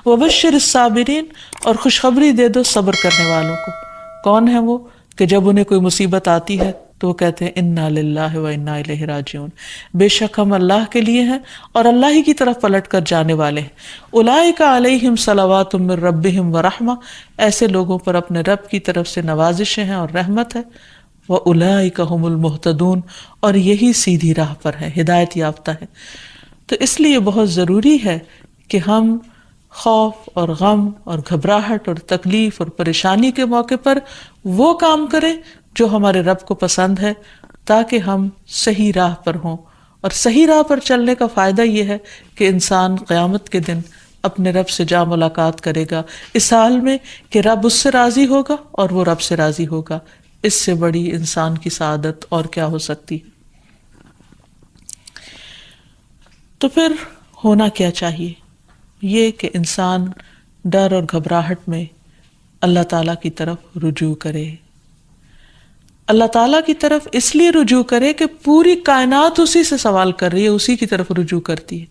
وبشر الصابرین، اور خوشخبری دے دو صبر کرنے والوں کو۔ کون ہے وہ کہ جب انہیں کوئی مصیبت آتی ہے تو وہ کہتے ہیں انا للہ و انا الیہ راجعون، بے شک ہم اللہ کے لیے ہیں اور اللہ ہی کی طرف پلٹ کر جانے والے ہیں۔ اولئک علیہم صلوات من ربہم ورحمہ، ایسے لوگوں پر اپنے رب کی طرف سے نوازشیں ہیں اور رحمت ہے۔ واولئک هم المہتدون، اور یہی سیدھی راہ پر ہے، ہدایت یافتہ ہے۔ تو اس لیے بہت ضروری ہے کہ ہم خوف اور غم اور گھبراہٹ اور تکلیف اور پریشانی کے موقع پر وہ کام کریں جو ہمارے رب کو پسند ہے، تاکہ ہم صحیح راہ پر ہوں۔ اور صحیح راہ پر چلنے کا فائدہ یہ ہے کہ انسان قیامت کے دن اپنے رب سے جا ملاقات کرے گا، اس حال میں کہ رب اس سے راضی ہوگا اور وہ رب سے راضی ہوگا۔ اس سے بڑی انسان کی سعادت اور کیا ہو سکتی۔ تو پھر ہونا کیا چاہیے؟ یہ کہ انسان ڈر اور گھبراہٹ میں اللہ تعالیٰ کی طرف رجوع کرے۔ اللہ تعالیٰ کی طرف اس لیے رجوع کرے کہ پوری کائنات اسی سے سوال کر رہی ہے، اسی کی طرف رجوع کرتی ہے۔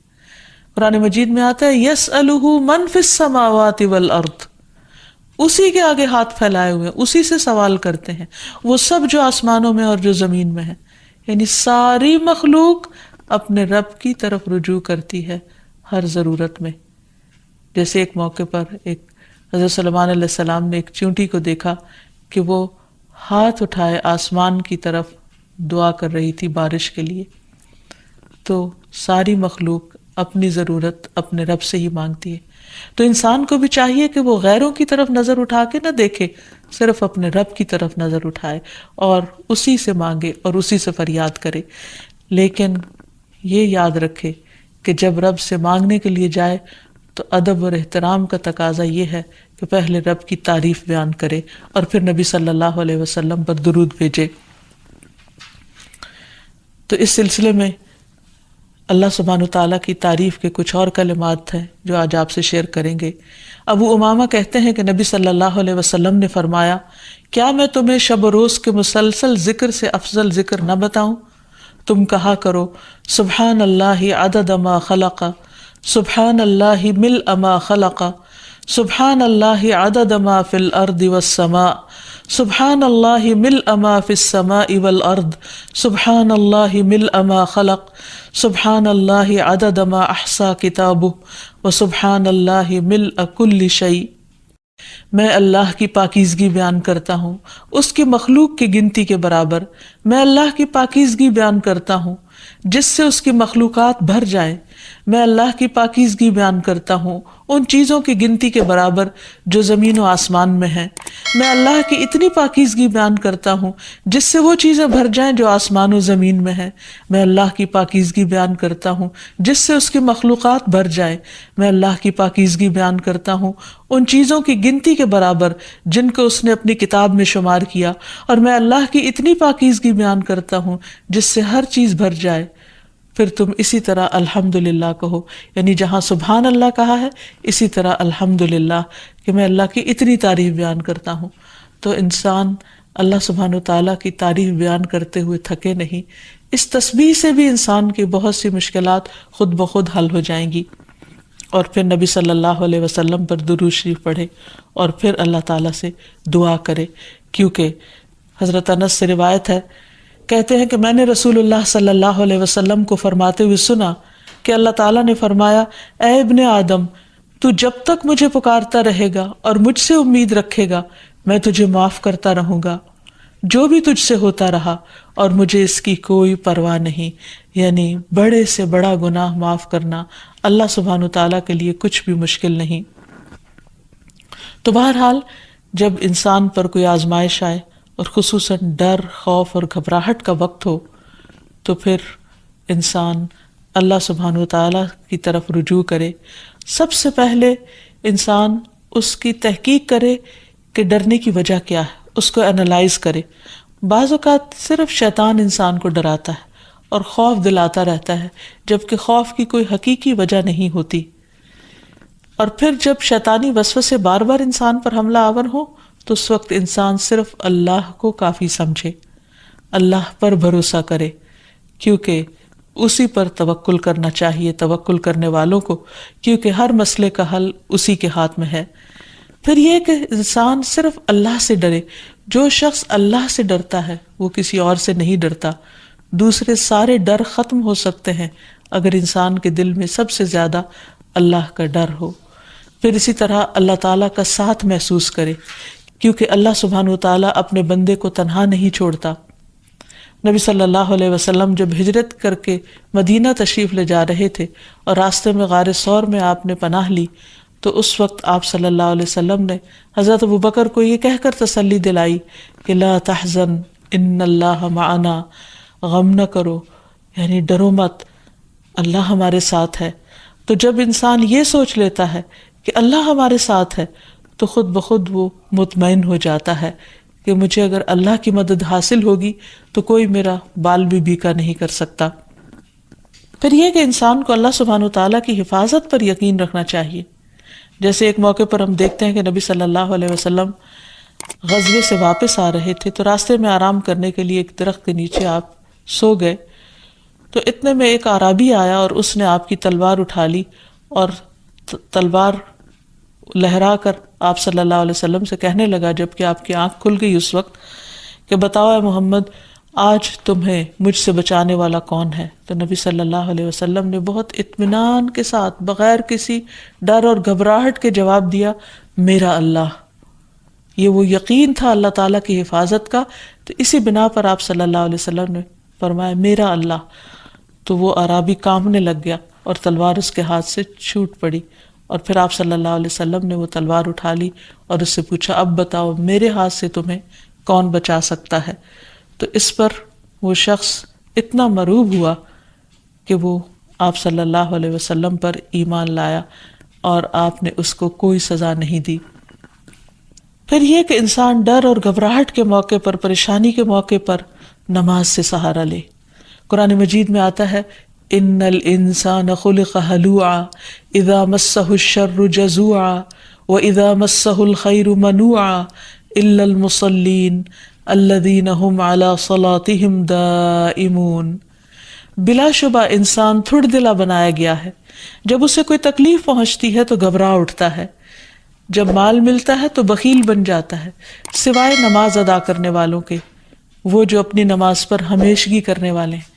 قرآن مجید میں آتا ہے یسألہ من فی السماوات والارض، اسی کے آگے ہاتھ پھیلائے ہوئے، اسی سے سوال کرتے ہیں وہ سب جو آسمانوں میں اور جو زمین میں ہے۔ یعنی ساری مخلوق اپنے رب کی طرف رجوع کرتی ہے ہر ضرورت میں۔ جیسے ایک موقع پر ایک حضرت سلیمان علیہ السلام نے ایک چیونٹی کو دیکھا کہ وہ ہاتھ اٹھائے آسمان کی طرف دعا کر رہی تھی بارش کے لیے۔ تو ساری مخلوق اپنی ضرورت اپنے رب سے ہی مانگتی ہے۔ تو انسان کو بھی چاہیے کہ وہ غیروں کی طرف نظر اٹھا کے نہ دیکھے، صرف اپنے رب کی طرف نظر اٹھائے اور اسی سے مانگے اور اسی سے فریاد کرے۔ لیکن یہ یاد رکھے کہ جب رب سے مانگنے کے لیے جائے تو ادب اور احترام کا تقاضا یہ ہے کہ پہلے رب کی تعریف بیان کرے اور پھر نبی صلی اللہ علیہ وسلم پر درود بھیجے۔ تو اس سلسلے میں اللہ سبحانہ وتعالیٰ کی تعریف کے کچھ اور کلمات ہیں جو آج آپ سے شیئر کریں گے۔ ابو امامہ کہتے ہیں کہ نبی صلی اللہ علیہ وسلم نے فرمایا، کیا میں تمہیں شب و روز کے مسلسل ذکر سے افضل ذکر نہ بتاؤں؟ تم کہا کرو سبحان اللہ عدد ما خلق، سبحان اللہ ملء ما خلق، سبحان اللہ عدد ما فی الارض والسماء، سبحان اللہ ملء ما فی السماء والارض، سبحان اللہ ملء ما خلق، سبحان اللہ عدد ما احصا کتابہ، وسبحان اللہ ملء کل شیء۔ میں اللہ کی پاکیزگی بیان کرتا ہوں اس کی مخلوق کی گنتی کے برابر، میں اللہ کی پاکیزگی بیان کرتا ہوں جس سے اس کی مخلوقات بھر جائیں، میں اللہ کی پاکیزگی بیان کرتا ہوں ان چیزوں کی گنتی کے برابر جو زمین و آسمان میں ہیں، میں اللہ کی اتنی پاکیزگی بیان کرتا ہوں جس سے وہ چیزیں بھر جائیں جو آسمان و زمین میں ہیں، میں اللہ کی پاکیزگی بیان کرتا ہوں جس سے اس کی مخلوقات بھر جائیں، میں اللہ کی پاکیزگی بیان کرتا ہوں ان چیزوں کی گنتی کے برابر جن کو اس نے اپنی کتاب میں شمار کیا، اور میں اللہ کی اتنی پاکیزگی بیان کرتا ہوں جس سے ہر چیز بھر جائے۔ پھر تم اسی طرح الحمدللہ کہو، یعنی جہاں سبحان اللہ کہا ہے اسی طرح الحمدللہ کہ میں اللہ کی اتنی تعریف بیان کرتا ہوں۔ تو انسان اللہ سبحانہ وتعالیٰ کی تعریف بیان کرتے ہوئے تھکے نہیں۔ اس تسبیح سے بھی انسان کی بہت سی مشکلات خود بخود حل ہو جائیں گی۔ اور پھر نبی صلی اللہ علیہ وسلم پر درود شریف پڑھے اور پھر اللہ تعالیٰ سے دعا کرے، کیونکہ حضرت انس سے روایت ہے، کہتے ہیں کہ میں نے رسول اللہ صلی اللہ علیہ وسلم کو فرماتے ہوئے سنا کہ اللہ تعالیٰ نے فرمایا، اے ابن آدم، تو جب تک مجھے پکارتا رہے گا اور مجھ سے امید رکھے گا میں تجھے معاف کرتا رہوں گا جو بھی تجھ سے ہوتا رہا، اور مجھے اس کی کوئی پرواہ نہیں۔ یعنی بڑے سے بڑا گناہ معاف کرنا اللہ سبحانہ تعالیٰ کے لیے کچھ بھی مشکل نہیں۔ تو بہرحال جب انسان پر کوئی آزمائش آئے اور خصوصاً ڈر، خوف اور گھبراہٹ کا وقت ہو تو پھر انسان اللہ سبحانہ وتعالیٰ کی طرف رجوع کرے۔ سب سے پہلے انسان اس کی تحقیق کرے کہ ڈرنے کی وجہ کیا ہے، اس کو انالائز کرے۔ بعض اوقات صرف شیطان انسان کو ڈراتا ہے اور خوف دلاتا رہتا ہے، جبکہ خوف کی کوئی حقیقی وجہ نہیں ہوتی۔ اور پھر جب شیطانی وسوسے بار بار انسان پر حملہ آور ہو تو اس وقت انسان صرف اللہ کو کافی سمجھے، اللہ پر بھروسہ کرے، کیونکہ اسی پر توکل کرنا چاہیے توکل کرنے والوں کو، کیونکہ ہر مسئلے کا حل اسی کے ہاتھ میں ہے۔ پھر یہ کہ انسان صرف اللہ سے ڈرے۔ جو شخص اللہ سے ڈرتا ہے وہ کسی اور سے نہیں ڈرتا۔ دوسرے سارے ڈر ختم ہو سکتے ہیں اگر انسان کے دل میں سب سے زیادہ اللہ کا ڈر ہو۔ پھر اسی طرح اللہ تعالیٰ کا ساتھ محسوس کرے، کیونکہ اللہ سبحانہ وتعالیٰ اپنے بندے کو تنہا نہیں چھوڑتا۔ نبی صلی اللہ علیہ وسلم جب ہجرت کر کے مدینہ تشریف لے جا رہے تھے اور راستے میں غار ثور میں آپ نے پناہ لی، تو اس وقت آپ صلی اللہ علیہ وسلم نے حضرت ابوبکر کو یہ کہہ کر تسلی دلائی کہ لا تحزن ان اللہ معنا، غم نہ کرو، یعنی ڈرو مت، اللہ ہمارے ساتھ ہے۔ تو جب انسان یہ سوچ لیتا ہے کہ اللہ ہمارے ساتھ ہے تو خود بخود وہ مطمئن ہو جاتا ہے کہ مجھے اگر اللہ کی مدد حاصل ہوگی تو کوئی میرا بال بھی بیکا نہیں کر سکتا۔ پھر یہ کہ انسان کو اللہ سبحانہ وتعالیٰ کی حفاظت پر یقین رکھنا چاہیے۔ جیسے ایک موقع پر ہم دیکھتے ہیں کہ نبی صلی اللہ علیہ وسلم غزوے سے واپس آ رہے تھے تو راستے میں آرام کرنے کے لیے ایک درخت کے نیچے آپ سو گئے، تو اتنے میں ایک اعرابی آیا اور اس نے آپ کی تلوار اٹھا لی اور تلوار لہرا کر آپ صلی اللہ علیہ وسلم سے کہنے لگا، جبکہ آپ کی آنکھ کھل گئی اس وقت، کہ بتاؤ اے محمد آج تمہیں مجھ سے بچانے والا کون ہے؟ تو نبی صلی اللہ علیہ وسلم نے بہت اطمینان کے ساتھ بغیر کسی ڈر اور گھبراہٹ کے جواب دیا، میرا اللہ۔ یہ وہ یقین تھا اللہ تعالیٰ کی حفاظت کا، تو اسی بنا پر آپ صلی اللہ علیہ وسلم نے فرمایا میرا اللہ۔ تو وہ اعرابی کانپنے لگ گیا اور تلوار اس کے ہاتھ سے چھوٹ پڑی، اور پھر آپ صلی اللہ علیہ وسلم نے وہ تلوار اٹھا لی اور اس سے پوچھا اب بتاؤ میرے ہاتھ سے تمہیں کون بچا سکتا ہے؟ تو اس پر وہ شخص اتنا مرعوب ہوا کہ وہ آپ صلی اللہ علیہ وسلم پر ایمان لایا اور آپ نے اس کو کوئی سزا نہیں دی۔ پھر یہ کہ انسان ڈر اور گھبراہٹ کے موقع پر، پریشانی کے موقع پر نماز سے سہارا لے۔ قرآن مجید میں آتا ہے ان الانسان خلق ہلوعا اذا مسہ الشر جزوعا واذا مسہ الخیر منوعا الا المصلین الذین هم علی صلاتهم دائمون۔ بلا شبہ انسان تھڑ دلا بنایا گیا ہے، جب اسے کوئی تکلیف پہنچتی ہے تو گھبرا اٹھتا ہے، جب مال ملتا ہے تو بخیل بن جاتا ہے، سوائے نماز ادا کرنے والوں کے، وہ جو اپنی نماز پر ہمیشگی کرنے والے ہیں۔